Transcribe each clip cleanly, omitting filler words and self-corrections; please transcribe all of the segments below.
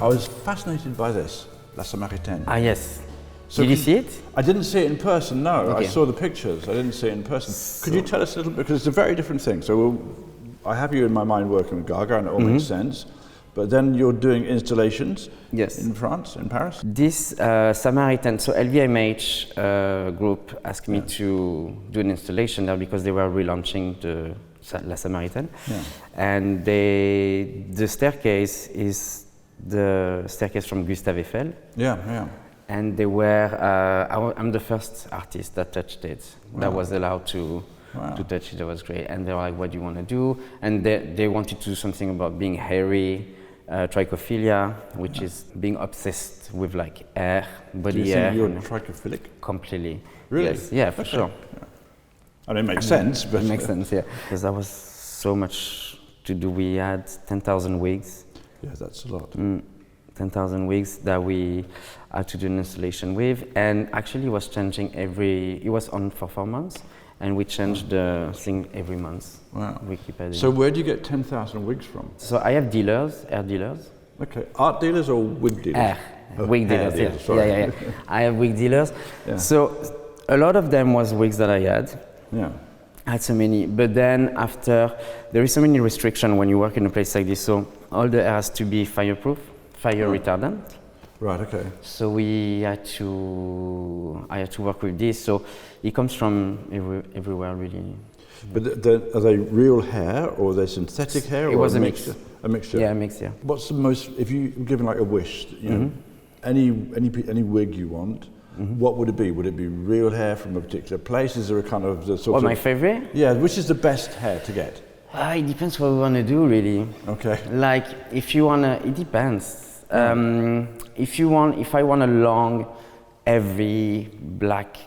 I was fascinated by this, La Samaritaine. Ah, yes. So Did you see it? I didn't see it in person, no. Okay. I saw the pictures, I didn't see it in person. Could you tell us a little bit, because it's a very different thing. So I have you in my mind working with Gaga, and it all makes sense. But then you're doing installations in France, in Paris? This Samaritaine, so LVMH group asked me to do an installation there because they were relaunching the La Samaritaine. Yeah. And the staircase is the staircase from Gustave Eiffel. Yeah, yeah. And they were, I'm the first artist that touched it, that was allowed to touch it. That was great. And they were like, what do you want to do? And they wanted to do something about being hairy, Tricophilia, which is being obsessed with like air, body air. Do you think you're tricophilic? Completely. Really? Yes, yeah, for sure. Yeah. I mean, it makes sense, but... It makes sense, yeah. Because that was so much to do. We had 10,000 wigs. Yeah, that's a lot. 10,000 wigs that we had to do an installation with, and actually was changing it was on for 4 months, and we changed the thing every month. Wow. We keep adding. So where do you get 10,000 wigs from? So I have dealers, air dealers. Okay, art dealers or wig dealers? Wig dealers, dealers, sorry. Yeah. I have wig dealers. Yeah. So a lot of them was wigs that I had. Yeah. I had so many, but then after, there is so many restriction when you work in a place like this, so all the air has to be fireproof, fire retardant. Right, okay. So I had to work with this, so it comes from everywhere really. But are they real hair or are they synthetic hair? It was a mix. A mixture? Yeah, a mix, yeah. What's the most, if you're given like a wish, you know, any wig you want, what would it be? Would it be real hair from a particular place? Is there a kind of the sort of... my favorite? Yeah, which is the best hair to get? It depends what we want to do, really. Okay. Like, if you want to, it depends. If I want a long, heavy, black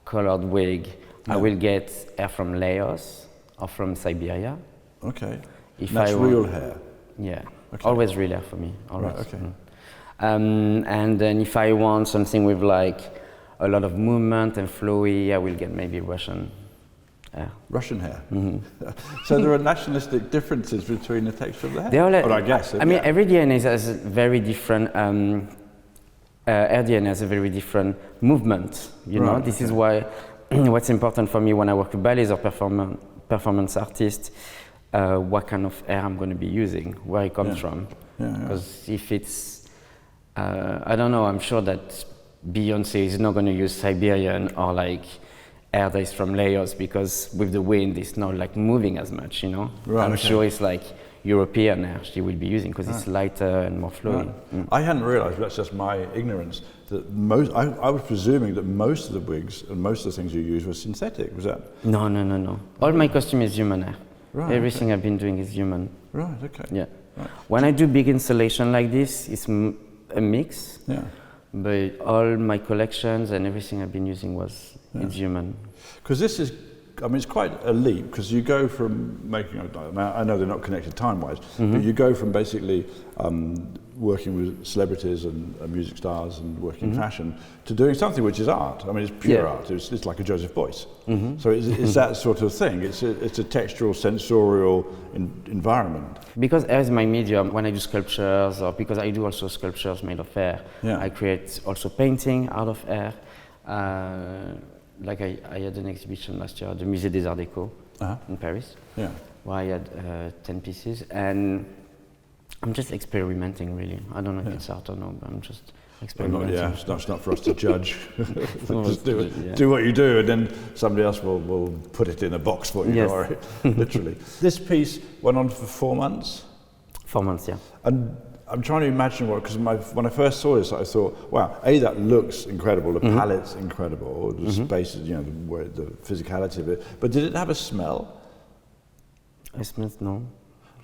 colored wig, I will get hair from Laos or from Siberia. Okay. That's real hair? Yeah. Okay. Always real hair for me. Always. Right, okay. And then if I want something with like a lot of movement and flowy, I will get maybe Russian hair. Russian hair? So there are nationalistic differences between the texture of the hair? They all, I guess. I mean, every DNA has a very different, hair DNA has a very different movement, you know? This is why, what's important for me when I work with ballets or performance artists, what kind of hair I'm going to be using, where it comes from. Because if it's, I don't know, I'm sure that Beyonce is not going to use Siberian or like hair that is from Laos, because with the wind it's not like moving as much, you know. I'm sure it's like European hair she will be using because it's lighter and more flowing. I hadn't realised, that's just my ignorance, that I was presuming that most of the wigs and most of the things you use were synthetic. Was that? No. All my costume is human hair. Everything I've been doing is human. Right, okay. Yeah. Right. When I do big installation like this, it's a mix. Yeah. But all my collections and everything I've been using it's human. Because this is, I mean, it's quite a leap, because you go from making, I know they're not connected time-wise, but you go from basically working with celebrities and music stars and working in fashion to doing something which is art. I mean, it's pure art. It's like a Joseph Beuys. So it's that sort of thing. It's a textural, sensorial environment. Because hair is my medium, when I do sculptures, or because I do also sculptures made of hair, I create also painting out of hair. Like I had an exhibition last year at the Musée des Arts Déco in Paris, where I had 10 pieces, and I'm just experimenting, really. I don't know if it's art or not, but I'm just experimenting. It's not for us to judge. Just do what you do, and then somebody else will put it in a box for you, literally. This piece went on for 4 months? 4 months, yeah. And I'm trying to imagine because when I first saw this, I thought, wow, that looks incredible, the palette's incredible, the spaces, you know, the physicality of it. But did it have a smell? I smelled no.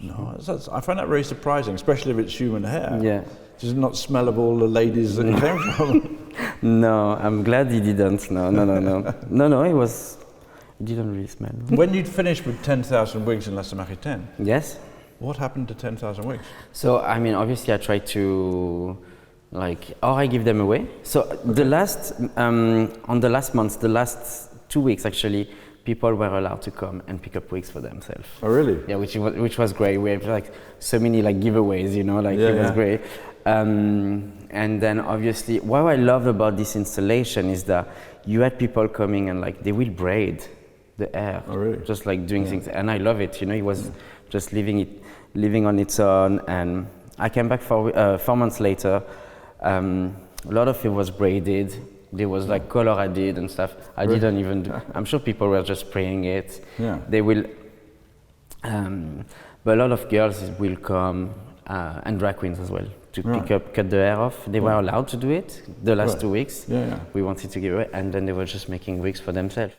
No, I find that very surprising, especially if it's human hair. Yeah. Does it not smell of all the ladies that it came from? No, I'm glad he didn't. No, it didn't really smell. When you'd finished with 10,000 wigs in La Samaritaine, yes. What happened to 10,000 wigs? So, I mean, obviously I try to, I give them away. So the last, on the last months, the last 2 weeks actually, people were allowed to come and pick up wigs for themselves. Oh, really? Yeah, which was great. We have so many giveaways, you know, it was great. And then obviously, what I love about this installation is that you had people coming and like they will braid the hair, oh, really? just like doing things, and I love it. You know, it was just living on its own. And I came back 4 months later. A lot of it was braided. There was like color I did and stuff. I didn't even do. I'm sure people were just spraying it. Yeah. They will, but a lot of girls will come and drag queens as well to cut the hair off. They were allowed to do it the last 2 weeks. Yeah, yeah. We wanted to give away, and then they were just making wigs for themselves.